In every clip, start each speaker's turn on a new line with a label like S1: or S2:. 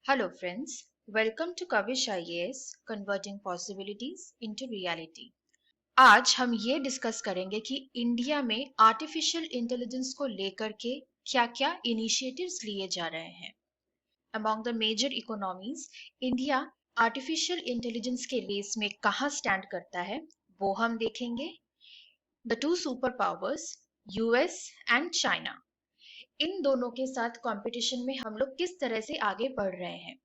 S1: Hello friends, welcome to Kavish IAS Converting Possibilities into Reality। आज हम ये discuss करेंगे कि इंडिया में आर्टिफिशियल इंटेलिजेंस को लेकर के क्या-क्या इनिशिएटिव्स लिए जा रहे हैं। Among the major economies, India artificial intelligence के रेस में कहाँ स्टैंड करता है, वो हम देखेंगे। The two super powers US and China, इन दोनों के साथ कंपटीशन में हम लोग किस तरह से आगे बढ़ रहे हैं।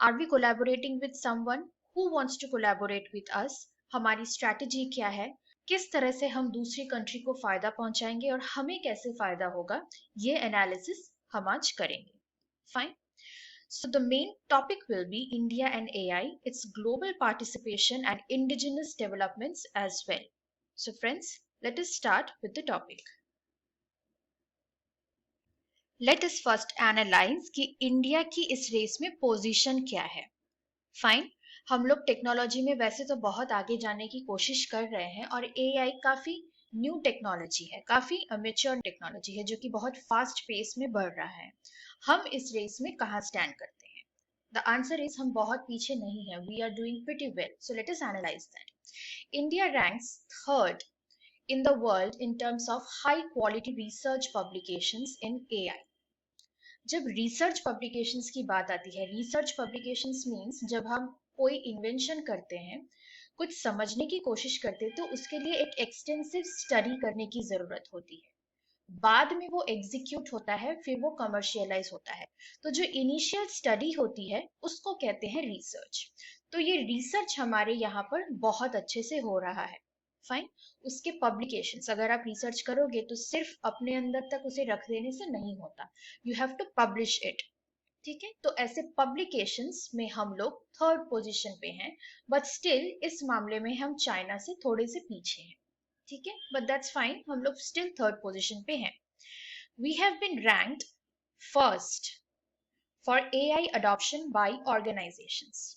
S1: Are we collaborating with someone who wants to collaborate with us? हमारी स्ट्रैटेजी क्या है, किस तरह से हम दूसरी कंट्री को फायदा पहुंचाएंगे और हमें कैसे फायदा होगा, ये एनालिसिस हम आज करेंगे। Fine. So the main topic will be India and AI, its global participation and indigenous developments as well. So friends, let us start with the topic. Let us first analyze कि India की इस race में position क्या है। Fine. हम लोग technology में वैसे तो बहुत आगे जाने की कोशिश कर रहे हैं और एआई काफी न्यू टेक्नोलॉजी है, काफी मैच्योर टेक्नोलॉजी है जो कि बहुत फास्ट पेस में बढ़ रहा है। हम इस रेस में कहाँ स्टैंड करते हैं? द आंसर इज हम बहुत पीछे नहीं है, we are doing pretty well. So let us analyse that. India ranks third in the world in terms of high quality research publications in AI। जब रिसर्च पब्लिकेशंस की बात आती है, रिसर्च पब्लिकेशंस मींस जब हम कोई इन्वेंशन करते हैं, कुछ समझने की कोशिश करते हैं, तो उसके लिए एक एक्सटेंसिव स्टडी करने की जरूरत होती है। बाद में वो एग्जीक्यूट होता है, फिर वो कमर्शियलाइज होता है। तो जो इनिशियल स्टडी होती है उसको कहते हैं रिसर्च। तो ये रिसर्च हमारे यहाँ पर बहुत अच्छे से हो रहा है। फाइन। उसके पब्लिकेशंस, अगर आप रिसर्च करोगे तो सिर्फ अपने अंदर तक उसे रख देने से नहीं होता, you have to publish it. ठीक है, तो ऐसे पब्लिकेशंस में हम लोग थर्ड पोजीशन पे हैं, बट स्टिल इस मामले में हम चाइना से थोड़े से पीछे हैं। ठीक है, बट दैट्स फाइन, हम लोग स्टिल थर्ड पोजीशन पे हैं। We have been ranked first for AI adoption by organisations.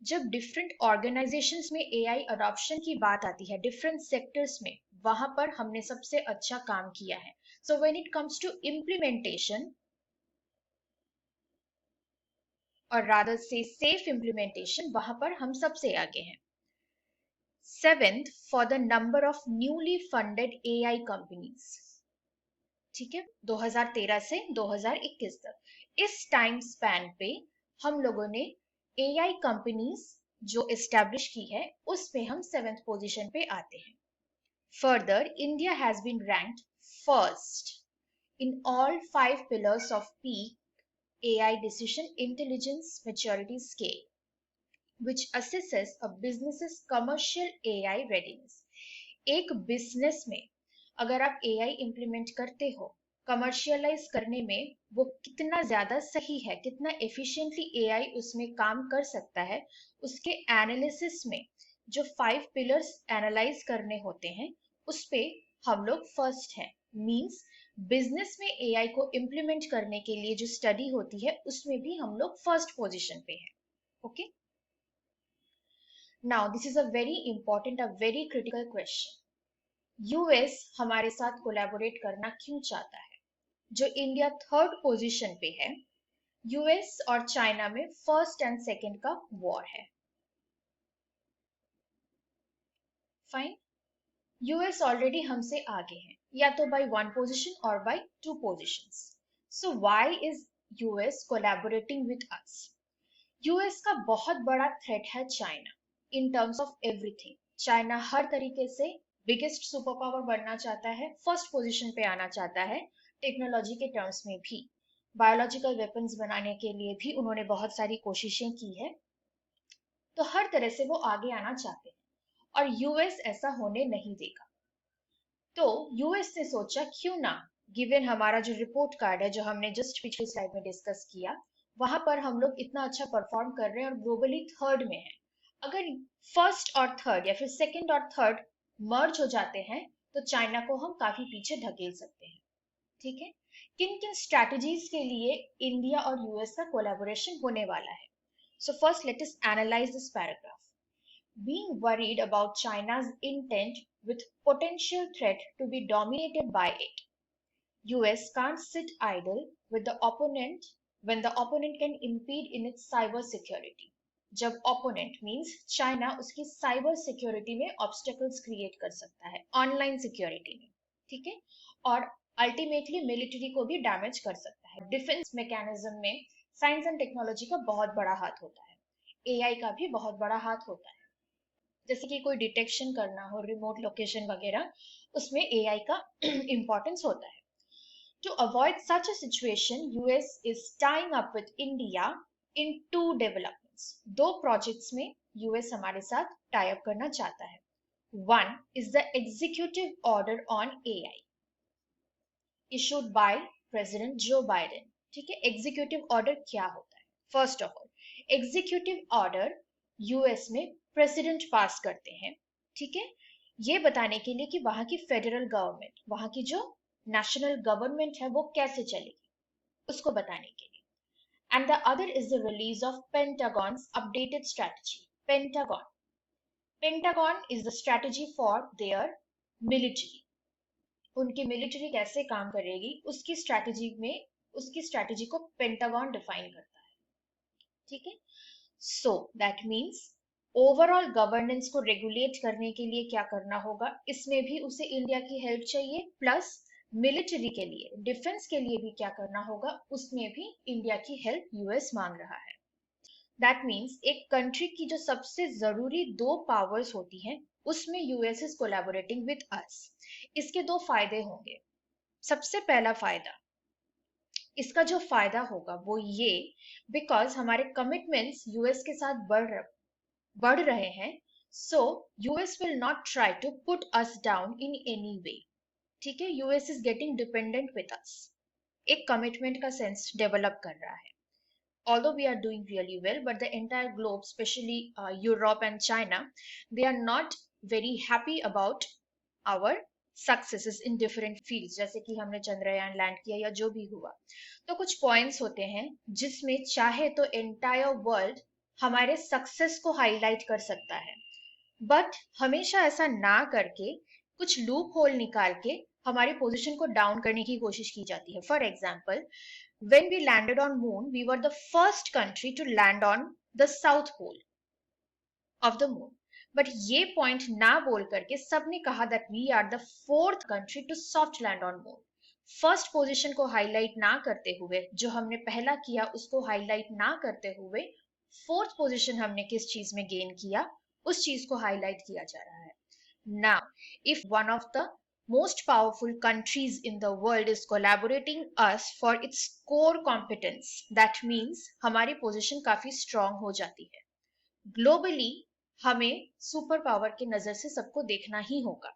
S1: जब डिफरेंट ऑर्गेनाइजेशंस में एआई अडॉप्शन की बात आती है, डिफरेंट सेक्टर्स में, वहां पर हमने सबसे अच्छा काम किया है। So when it comes to implementation, और रादर से सेफ इम्प्लीमेंटेशन, वहां पर हम सबसे आगे हैं। Seventh for the number of newly funded AI companies. ठीक है, 2013 से 2021 तक इस टाइम स्पैन पे हम लोगों ने एआई कंपनीज जो एस्टैब्लिश की है उसमें हम सेवेंथ पोजीशन पे आते हैं। Further, India has been ranked first in all 5 pillars of peak AI decision intelligence maturity scale, which assesses a business's commercial AI readiness। एक बिजनेस में अगर आप AI इंप्लीमेंट करते हो, कमर्शियलाइज करने में वो कितना ज्यादा सही है, कितना एफिशिएंटली AI उसमें काम कर सकता है, उसके एनालिसिस में जो 5 पिलर्स एनालाइज करने होते हैं उस पे हम लोग फर्स्ट हैं। मींस बिजनेस में एआई को इम्प्लीमेंट करने के लिए जो स्टडी होती है उसमें भी हम लोग फर्स्ट पोजीशन पे हैं। Okay, now this is a very important, a very critical question. US हमारे साथ कोलैबोरेट करना क्यों चाहता है? जो इंडिया थर्ड पोजीशन पे है, यूएस और चाइना में फर्स्ट एंड सेकंड का वॉर है। फाइन। यूएस ऑलरेडी हमसे आगे है, या तो बाय 1 पोजीशन और by 2 positions. So why is US collaborating with us? US का बहुत बड़ा थ्रेट है China, in terms of everything. China हर तरीके से बिगेस्ट सुपर पावर बनना चाहता है, फर्स्ट पोजीशन पे आना चाहता है, टेक्नोलॉजी के टर्म्स में भी, बायोलॉजिकल वेपन्स बनाने के लिए भी उन्होंने बहुत सारी कोशिशें की है। तो हर तरह से वो आगे आना चाहते हैं और यूएस ऐसा होने नहीं देगा। तो यूएस ने सोचा क्यों ना, गिवन हमारा जो रिपोर्ट कार्ड है जो हमने जस्ट पिछली स्लाइड में डिस्कस किया, वहां पर हम लोग इतना अच्छा परफॉर्म कर रहे हैं और ग्लोबली थर्ड में है। अगर फर्स्ट और थर्ड या फिर सेकंड और थर्ड मर्ज हो जाते हैं तो चाइना को हम काफी पीछे धकेल सकते हैं। ठीक है, किन किन स्ट्रैटेजीज के लिए इंडिया और यूएस का कोलैबोरेशन होने वाला है? So first let us analyse this paragraph. Being worried about China's intent with potential threat to be dominated by it, US can't sit idle with the opponent when the opponent can impede in its cyber security. जब opponent means China उसकी cyber security में obstacles create कर सकता है, online security में, ठीक है, और अल्टीमेटली मिलिट्री को भी डैमेज कर सकता है। डिफेंस मैकेनिज्म में साइंस एंड टेक्नोलॉजी का बहुत बड़ा हाथ होता है, एआई का भी बहुत बड़ा हाथ होता है। जैसे कि कोई डिटेक्शन करना हो, रिमोट लोकेशन वगैरह, उसमें एआई का इंपॉर्टेंस होता है। To avoid such a situation, US is tying up with India in two developments. दो projects में US हमारे साथ tie up करना चाहता है. One is the executive order on AI issued by President Joe Biden. ठीक है, executive order क्या होता है? First of all, executive order US में president पास करते हैं, ठीक है, ये बताने के लिए कि वहां की फेडरल गवर्नमेंट, वहां की जो नेशनल गवर्नमेंट है वो कैसे चलेगी, उसको बताने के लिए. And the other is the release of Pentagon's updated strategy. Pentagon is the strategy for their military. उनकी मिलिट्री कैसे काम करेगी उसकी स्ट्रेटेजी को पेंटागन डिफाइन करता है, ठीक है. So that means overall governance को रेगुलेट करने के लिए क्या करना होगा, इसमें भी उसे इंडिया की हेल्प चाहिए, प्लस मिलिट्री के लिए, डिफेंस के लिए भी क्या करना होगा, उसमें भी इंडिया की हेल्प यूएस मांग रहा है. दैट मीन्स एक कंट्री की जो सबसे जरूरी दो पावर्स होती हैं उसमें यूएस इज कोलैबोरेटिंग विद अस. इसके दो फायदे होंगे. सबसे पहला फायदा, इसका जो फायदा होगा वो ये, बिकॉज हमारे कमिटमेंट्स यूएस के साथ बढ़ रहे हैं, so US will not try to put us down in any way. ठीक है, US is getting dependent with us, एक कमिटमेंट का सेंस डेवलप कर रहा है. Although we are doing really well, but the entire globe, especially Europe and China, they are not very happy about our successes in different fields. जैसे कि हमने Chandrayaan land किया या जो भी हुआ, तो कुछ पॉइंट्स होते हैं जिसमें चाहे तो एंटायर वर्ल्ड हमारे सक्सेस को हाईलाइट कर सकता है, बट हमेशा ऐसा ना करके कुछ लूप होल निकाल के हमारी पोजीशन को डाउन करने की कोशिश की जाती है. For example, when we landed on moon, we were the first country to land on the south pole of the moon. But ये point ना बोल करके सबने कहा that we are the fourth country to soft land on moon. First position को highlight ना करते हुए, जो हमने पहला किया उसको हाईलाइट ना करते हुए, फोर्थ पोजीशन हमने किस चीज में गेन किया, उस चीज को हाईलाइट किया जा रहा है. Now, if one of the most powerful countries in the world is collaborating us for its core competence, that means हमारी पोजीशन काफी स्ट्रांग हो जाती है. ग्लोबली हमें सुपर पावर की नजर से सबको देखना ही होगा,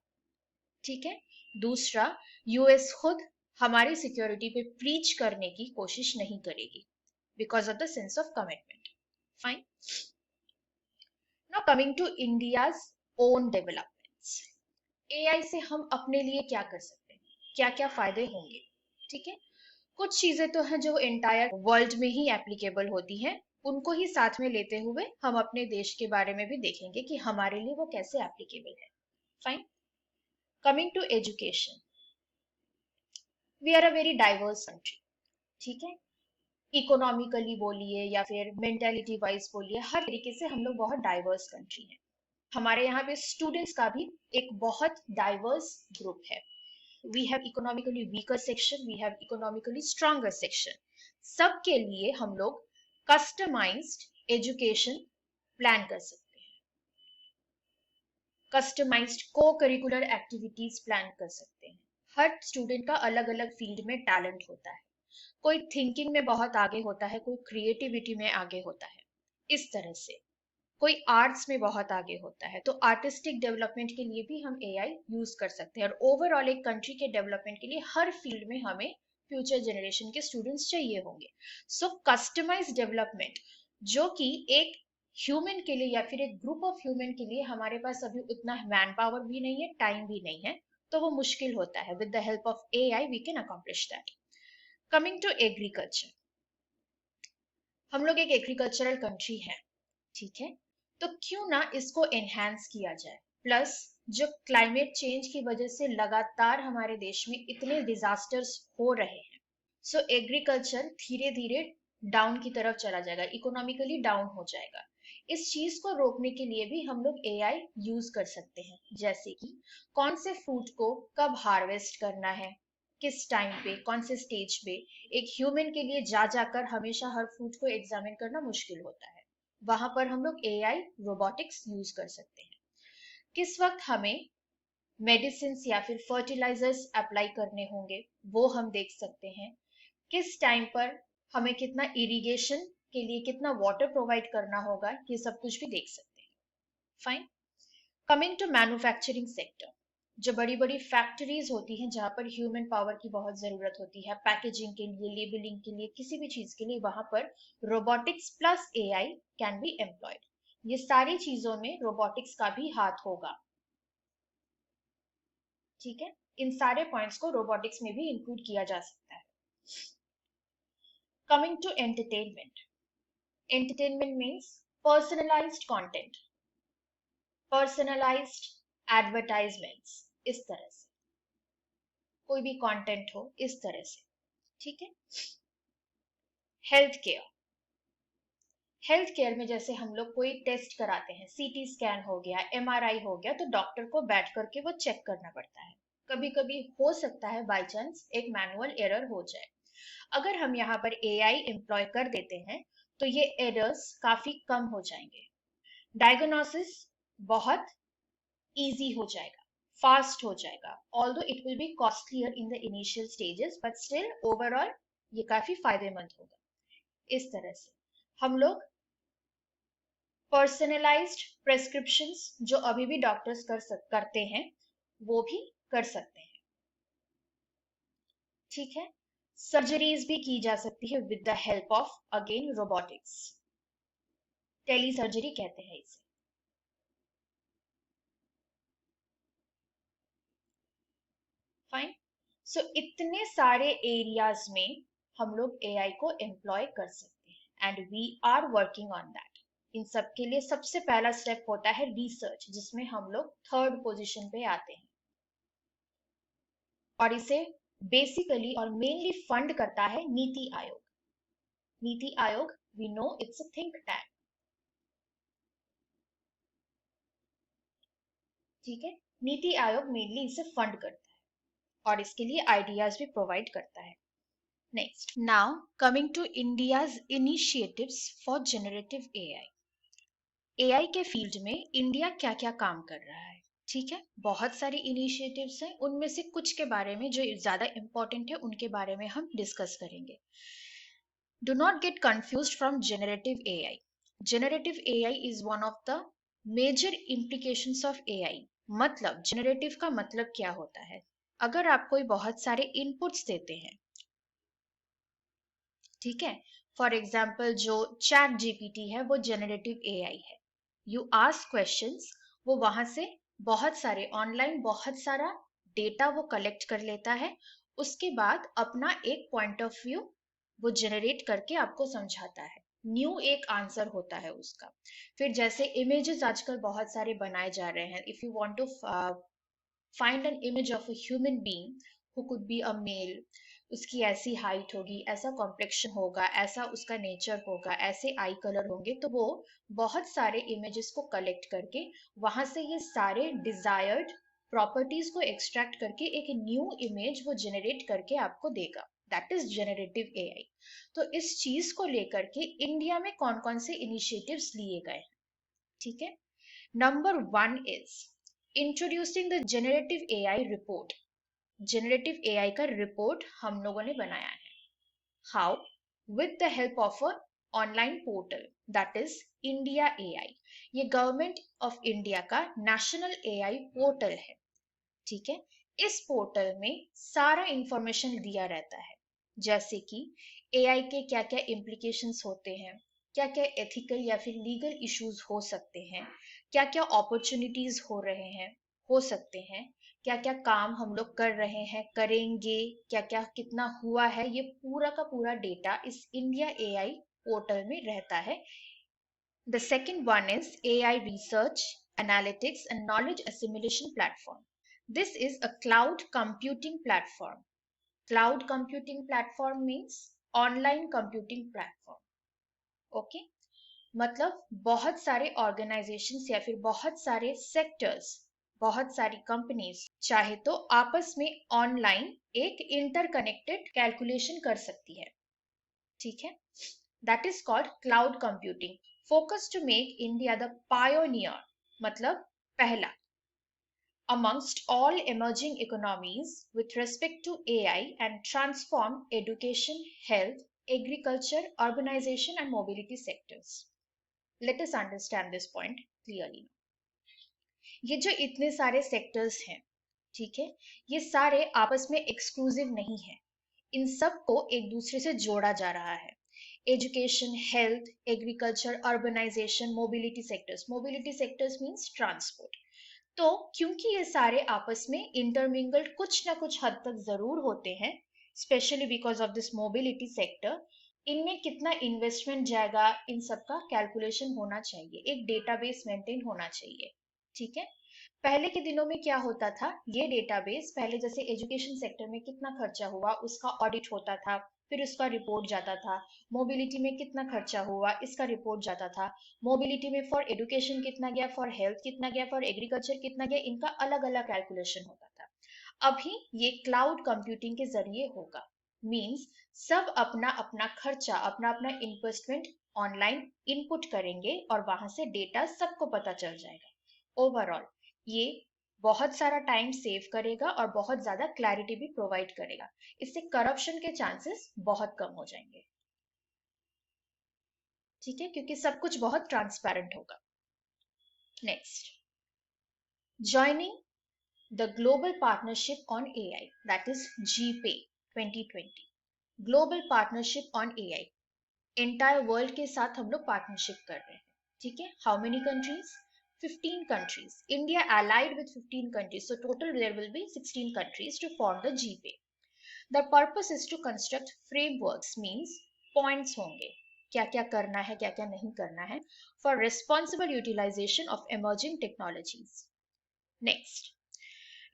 S1: ठीक है. दूसरा, यूएस खुद हमारी सिक्योरिटी पे प्रीच करने की कोशिश नहीं करेगी because of the sense of commitment. Fine. Now coming to India's own developments. AI से हम अपने लिए क्या कर सकते हैं, क्या क्या फायदे होंगे, ठीक है. कुछ चीजें तो हैं जो एंटायर वर्ल्ड में ही एप्लीकेबल होती हैं, उनको ही साथ में लेते हुए हम अपने देश के बारे में भी देखेंगे कि हमारे लिए वो कैसे एप्लीकेबल है. Fine. Coming to education, we are a very diverse country, ठीक है. इकोनॉमिकली बोलिए या फिर मेंटेलिटी वाइज बोलिए, हर तरीके से हम लोग बहुत डाइवर्स कंट्री हैं. हमारे यहाँ पे स्टूडेंट्स का भी एक बहुत डाइवर्स ग्रुप है. We have economically weaker section, we have economically stronger section. सबके लिए हम लोग कस्टमाइज्ड एजुकेशन प्लान कर सकते हैं, कस्टमाइज्ड को करिकुलर एक्टिविटीज प्लान कर सकते हैं. हर स्टूडेंट का अलग अलग फील्ड में टैलेंट होता है, कोई थिंकिंग में बहुत आगे होता है, कोई क्रिएटिविटी में आगे होता है, इस तरह से कोई आर्ट्स में बहुत आगे होता है. तो आर्टिस्टिक डेवलपमेंट के लिए भी हम एआई यूज कर सकते हैं, और ओवरऑल एक कंट्री के डेवलपमेंट के लिए हर फील्ड में हमें फ्यूचर जनरेशन के स्टूडेंट्स चाहिए होंगे. सो कस्टमाइज डेवलपमेंट, जो कि एक ह्यूमन के लिए या फिर एक ग्रुप ऑफ ह्यूमन के लिए हमारे पास अभी उतना मैन पावर भी नहीं है, टाइम भी नहीं है, तो वो मुश्किल होता है. With the help of AI we can accomplish that. Coming to agriculture, हम लोग एक एग्रीकल्चरल कंट्री है, ठीक है, तो क्यों ना इसको एनहांस किया जाए. प्लस जो क्लाइमेट चेंज की वजह से लगातार हमारे देश में इतने डिजास्टर्स हो रहे हैं, सो एग्रीकल्चर धीरे धीरे डाउन की तरफ चला जाएगा, इकोनॉमिकली डाउन हो जाएगा। इस चीज को रोकने के लिए भी हम लोग एआई यूज कर सकते हैं, जैसे कि कौन से फ्रूट को कब हार्वेस्ट करना है, किस टाइम पे, कौन से स्टेज पे। एक ह्यूमन के लिए जा जाकर हमेशा हर फ्रूट को एग्जामिन करना मुश्किल होता है, वहां पर हम लोग एआई रोबोटिक्स यूज कर सकते हैं। किस वक्त हमें मेडिसिन या फिर फर्टिलाइजर्स अप्लाई करने होंगे, वो हम देख सकते हैं। किस टाइम पर हमें कितना इरिगेशन के लिए कितना वाटर प्रोवाइड करना होगा, ये सब कुछ भी देख सकते हैं। Fine. Coming to manufacturing sector, जो बड़ी बड़ी फैक्ट्रीज होती हैं जहां पर ह्यूमन पावर की बहुत जरूरत होती है, पैकेजिंग के लिए, लेबलिंग के लिए, किसी भी चीज के लिए, वहां पर robotics plus AI can be employed. ये सारी चीजों में रोबोटिक्स का भी हाथ होगा। ठीक है, इन सारे पॉइंट्स को रोबोटिक्स में भी इंक्लूड किया जा सकता है। Coming to entertainment, entertainment means personalised content, personalised advertisements, इस तरह से कोई भी कंटेंट हो इस तरह से। ठीक है। हेल्थ केयर, हेल्थ केयर में जैसे हम लोग कोई टेस्ट कराते हैं, सीटी स्कैन हो गया, एमआरआई हो गया, तो डॉक्टर को बैठ करके वो चेक करना पड़ता है। कभी कभी हो सकता है बाय चांस एक मैनुअल एरर हो जाए। अगर हम यहाँ पर एआई एम्प्लॉय कर देते हैं तो ये एरर्स काफी कम हो जाएंगे। डायग्नोसिस बहुत इजी हो जाएगा, फास्ट हो जाएगा, although it will be costlier in the initial stages, but still overall ये काफी फायदेमंद होगा। इस तरह से हम लोग पर्सनलाइज्ड प्रेस्क्रिप्शंस जो अभी भी डॉक्टर्स करते हैं वो भी कर सकते हैं। ठीक है। सर्जरीज भी की जा सकती है with the help of again robotics, telesurgery कहते हैं इसे। फाइन। सो इतने सारे एरियाज में हम लोग एआई को एम्प्लॉय कर सकते हैं and we are working on that. इन सब के लिए सबसे पहला स्टेप होता है रिसर्च, जिसमें हम लोग थर्ड पोजीशन पे आते हैं, और इसे बेसिकली और मेनली फंड करता है नीति Aayog. NITI Aayog, we know it's a think tank. ठीक है। नीति आयोग मेनली इसे फंड करता है और इसके लिए आइडियाज भी प्रोवाइड करता है। Next, now coming to India's initiatives for generative AI. AI के फील्ड में इंडिया क्या क्या काम कर रहा है। ठीक है, बहुत सारी इनिशिएटिव्स हैं, उनमें से कुछ के बारे में जो ज्यादा इंपॉर्टेंट है उनके बारे में हम डिस्कस करेंगे। Do not get confused from generative AI. Generative AI is one of the major implications of AI. मतलब generative का मतलब क्या होता है? अगर आप कोई बहुत सारे inputs देते हैं, ठीक है, फॉर एग्जाम्पल जो चैट जीपीटी है वो जनरेटिव एआई है। यू आस्क क्वेश्चंस, वो वहां से बहुत सारे ऑनलाइन बहुत सारा डेटा वो कलेक्ट कर लेता है, उसके बाद अपना एक पॉइंट ऑफ व्यू वो जनरेट करके आपको समझाता है, न्यू एक आंसर होता है उसका। फिर जैसे इमेजेस आजकल बहुत सारे बनाए जा रहे हैं, if you want to find an image of a human being who could be a male, उसकी ऐसी हाइट होगी, ऐसा कॉम्प्लेक्शन होगा, ऐसा उसका नेचर होगा, ऐसे आई कलर होंगे, तो वो बहुत सारे इमेजेस को कलेक्ट करके वहां से ये सारे डिजायर्ड प्रॉपर्टीज को एक्सट्रैक्ट करके एक न्यू इमेज वो जनरेट करके आपको देगा। That is generative AI. तो इस चीज को लेकर के इंडिया में कौन कौन से इनिशिएटिव्स लिए गए हैं। ठीक है। Number 1 is introducing the generative AI report. Generative AI का रिपोर्ट हम लोगों ने बनाया है। How? With the help of a online portal, that is India AI. ये गवर्नमेंट ऑफ इंडिया का नेशनल एआई पोर्टल है। ठीक है। इस पोर्टल में सारा इंफॉर्मेशन दिया रहता है, जैसे कि एआई के क्या क्या इम्प्लीकेशंस होते हैं, क्या क्या एथिकल या फिर लीगल इश्यूज हो सकते हैं, क्या क्या अपॉर्चुनिटीज हो रहे हैं, हो सकते हैं, क्या क्या काम हम लोग कर रहे हैं, करेंगे, क्या क्या कितना हुआ है, ये पूरा का पूरा डेटा इस इंडिया एआई पोर्टल में रहता है। The second one is AI research, analytics, and knowledge assimilation platform. This is a cloud computing platform. Cloud computing platform means online computing platform. Okay, मतलब बहुत सारे ऑर्गेनाइजेशंस या फिर बहुत सारे सेक्टर्स, बहुत सारी कंपनीज चाहे तो आपस में ऑनलाइन एक इंटरकनेक्टेड कैलकुलेशन कर सकती है। ठीक है, that is called cloud computing, focus to make India the pioneer, मतलब पहला amongst all emerging economies with respect to AI and transform education, health, agriculture, urbanization and mobility sectors. Let us understand this point clearly. ये जो इतने सारे sectors हैं, ठीक है, ये सारे आपस में एक्सक्लूसिव नहीं है, इन सबको एक दूसरे से जोड़ा जा रहा है। Education, health, agriculture, urbanisation, mobility sectors means transport. तो क्योंकि ये सारे आपस में इंटरमिंगल्ड कुछ ना कुछ हद तक जरूर होते हैं, specially because of this mobility sector, इनमें कितना इन्वेस्टमेंट जाएगा, इन सब का कैलकुलेशन होना चाहिए, एक डेटाबेस मेंटेन होना चाहिए। ठीक है, पहले के दिनों में क्या होता था, ये डेटाबेस पहले जैसे एजुकेशन सेक्टर में कितना खर्चा हुआ उसका ऑडिट होता था, फिर उसका रिपोर्ट जाता था। मोबिलिटी में कितना खर्चा हुआ इसका रिपोर्ट जाता था। मोबिलिटी में फॉर एजुकेशन कितना गया, फॉर हेल्थ कितना गया, फॉर एग्रीकल्चर कितना गया, इनका अलग अलग कैलकुलेशन होता था। अभी ये क्लाउड कंप्यूटिंग के जरिए होगा, मींस सब अपना अपना खर्चा, अपना अपना इन्वेस्टमेंट ऑनलाइन इनपुट करेंगे और वहां से डेटा सबको पता चल जाएगा। ओवरऑल ये बहुत सारा टाइम सेव करेगा और बहुत ज्यादा क्लैरिटी भी प्रोवाइड करेगा, इससे करप्शन के चांसेस बहुत कम हो जाएंगे। ठीक है, क्योंकि सब कुछ बहुत ट्रांसपेरेंट होगा। Next, joining the global partnership on AI, that is GPay 2020, global partnership on AI, entire world के साथ हम लोग पार्टनरशिप कर रहे हैं। ठीक है, how many countries, 15 countries. India allied with 15 countries. So total there will be 16 countries to form the GPay. The purpose is to construct frameworks, means points होंगे, क्या क्या करना है, क्या क्या नहीं करना है, for responsible utilization of emerging technologies. Next,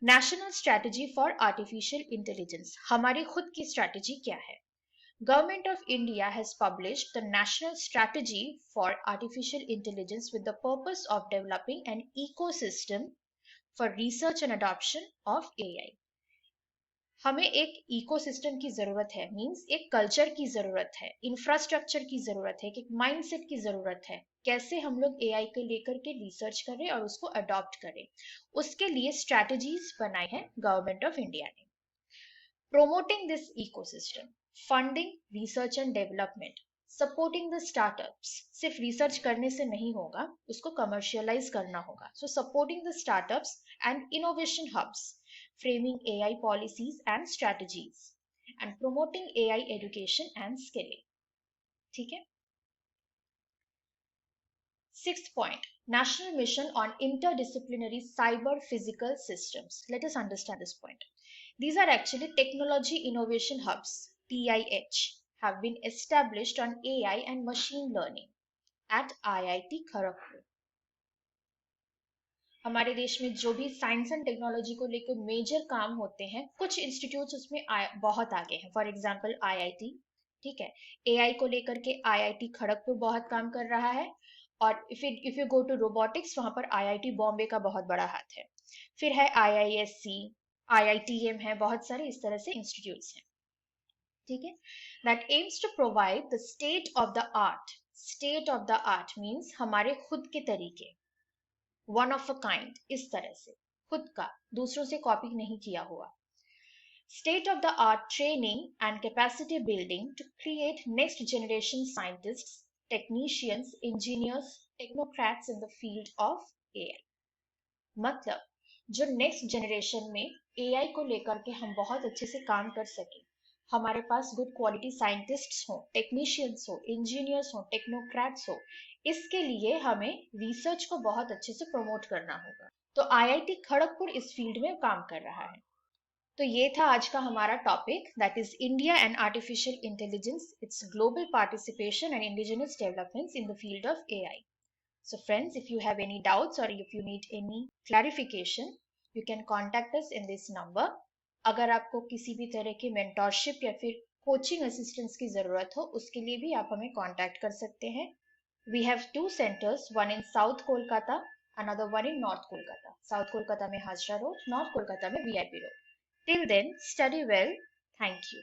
S1: National Strategy for Artificial Intelligence. हमारी खुद की strategy क्या है? Government of India has published the National Strategy for Artificial Intelligence with the purpose of developing an ecosystem for research and adoption of AI. हमें एक ecosystem की जरूरत है, मींस एक कल्चर की जरूरत है, इंफ्रास्ट्रक्चर की जरूरत है, एक माइंडसेट की जरूरत है, कैसे हम लोग एआई को लेकर के रिसर्च करें और उसको अडॉप्ट करें, उसके लिए स्ट्रैटेजीज बनाई है गवर्नमेंट ऑफ इंडिया ने। Promoting this ecosystem, funding research and development, supporting the startups, सिर्फ रिसर्च करने से नहीं होगा, उसको कमर्शियलाइज करना होगा। So supporting the startups and innovation hubs, framing AI policies and strategies, and promoting AI education and skilling. ठीक है, Sixth point, National Mission on Interdisciplinary Cyber Physical Systems. Let us understand this point. These are actually Technology Innovation Hubs, TIH, have been established on AI and machine learning at IIT Kharagpur. हमारे देश में जो भी science and technology को लेकर major काम होते हैं, कुछ इंस्टीट्यूट्स उसमें बहुत आगे हैं। फॉर एग्जांपल आईआईटी, ठीक है, एआई को लेकर के आईआईटी खड़गपुर बहुत काम कर रहा है, और if you go to robotics, वहां पर आईआईटी बॉम्बे का बहुत बड़ा हाथ है। फिर है आईआईएससी, आईआईटीएम है, बहुत सारे इस तरह से इंस्टीट्यूट्स हैं। ठीक है, that aims to provide the state of the art. State of the art means हमारे खुद के तरीके, वन ऑफ अ काइंड, इस तरह से खुद का, दूसरों से कॉपी नहीं किया हुआ। State of the art training and capacity building to create next generation scientists, technicians, engineers, technocrats in the field of AI. मतलब जो नेक्स्ट जनरेशन में एआई को लेकर के हम बहुत अच्छे से काम कर सके, हमारे पास गुड क्वालिटी साइंटिस्ट्स हो, टेक्नीशियंस हो, इंजीनियर्स हो, टेक्नोक्रेट्स हो, इसके लिए हमें रिसर्च को बहुत अच्छे से प्रमोट करना होगा। तो आईआईटी खड़गपुर इस फील्ड में काम कर रहा है। तो ये था आज का हमारा topic, that is India and artificial intelligence, it's global participation and indigenous developments in the field of AI. So friends, if you have any doubts or if you need any clarification, you can contact us in this number. अगर आपको किसी भी तरह की mentorship या फिर coaching assistance की जरूरत हो उसके लिए भी आप हमें कांटेक्ट कर सकते हैं. We have two centers, one in South Kolkata, another one in North Kolkata. South Kolkata में हाजरा रोड, North Kolkata में VIP road. Till then, study well. Thank you.